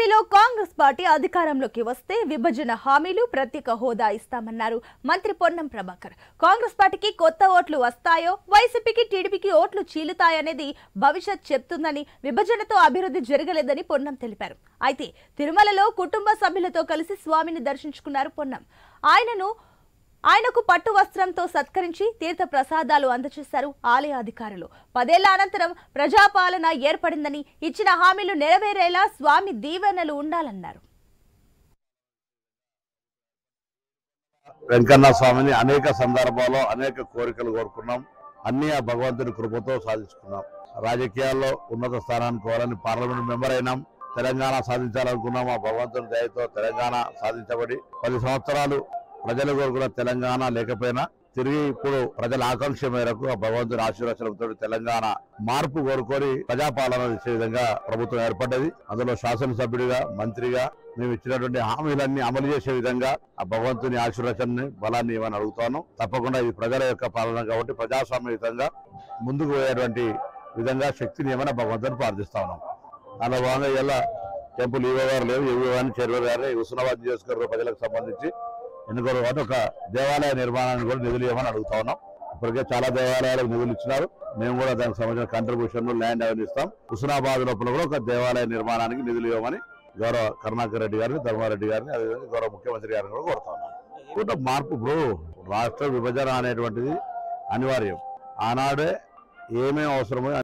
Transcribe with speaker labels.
Speaker 1: ఏపీలో కాంగ్రెస్ పార్టీ అధికారంలోకి వస్తే విభజన హామీలు ప్రత్యేక హోదా ఇస్తామన్నారు మంత్రి పొన్నం ప్రభాకర్. కాంగ్రెస్ పార్టీకి కొత్త ఓట్లు వస్తాయో వైసీపీకి టీడీపీకి ఓట్లు చీలుతాయనేది భవిష్యత్ చెప్తుందని, విభజనతో అభివృద్ధి జరగలేదని పొన్నం తెలిపారు. అయితే తిరుమలలో కుటుంబ సభ్యులతో కలిసి స్వామిని దర్శించుకున్నారు పొన్నం. ఆయనకు పట్టు వస్త్రంతో సత్కరించి తీర్థ ప్రసాదాలు అందజేశారు ఆలయ అధికారులు. 10 ఏళ్ల అనంతరం ప్రజాపాలన ఏర్పడిందని, ఇచ్చిన హామీలు నెరవేరేలా స్వామి దీవెనలు ఉండాలన్నారు.
Speaker 2: వెంకన్న స్వామిని అనేక సందర్భాల్లో అనేక కోరికలు కోరుకున్నాం. అన్ని ఆ భగవంతుని కృపతో సాధించుకున్నాం. రాజకీయాల్లో ఉన్నత స్థానానికి కోవాలని పార్లమెంట్ మెంబర్ అయినాం. తెలంగాణ సాధించాలనుకున్నాం. ఆ భగవంతుని దయతో తెలంగాణ సాధించబడి 10 సంవత్సరాలు ప్రజలు కోరుకున్న తెలంగాణ లేకపోయినా తిరిగి ఇప్పుడు ప్రజల ఆకాంక్ష మేరకు ఆ భగవంతుని ఆశీర్వచనంతో తెలంగాణ మార్పు కోరుకొని ప్రజాపాలన ఇచ్చే విధంగా ప్రభుత్వం ఏర్పడ్డది. అందులో శాసనసభ్యుడిగా, మంత్రిగా మేము ఇచ్చినటువంటి హామీలన్నీ అమలు చేసే విధంగా ఆ భగవంతుని ఆశీర్వచనాన్ని బలాన్ని ఇవ్వని అడుగుతాను. తప్పకుండా ఇది ప్రజల యొక్క పాలన కాబట్టి ప్రజాస్వామ్యయుతంగా ముందుకు పోయేటువంటి విధంగా శక్తిని ఏమైనా భగవంతుని ప్రార్థిస్తా ఉన్నాం. అలా భాగంగా ఇలా టెంపుల్ ఈవో గారు లేవు, ఈవో గారిని చైర్మన్ గారిని హుస్నాబాద్ నియోజకవర్గ ప్రజలకు సంబంధించి ఎన్నుకోరు కాబట్టి ఒక దేవాలయ నిర్మాణాన్ని కూడా నిధులు ఇవ్వమని అడుగుతా ఉన్నాం. ఇప్పటికే చాలా దేవాలయాలకు నిధులు ఇచ్చినారు. మేము కూడా దానికి సంబంధించిన కంట్రిబ్యూషన్ ల్యాండ్ అవన్నీ ఇస్తాం. హుస్నాబాద్ లోపల కూడా ఒక దేవాలయ నిర్మాణానికి నిధులు ఇవ్వమని గౌరవ కరుణాకర్ రెడ్డి గారిని, ధర్మారెడ్డి గారిని, అదేవిధంగా గౌరవ ముఖ్యమంత్రి గారిని కూడా కోరుతా ఉన్నాం. మార్పు ఇప్పుడు రాష్ట్ర విభజన అనేటువంటిది అనివార్యం. ఆనాడే ఏమేమి అవసరమో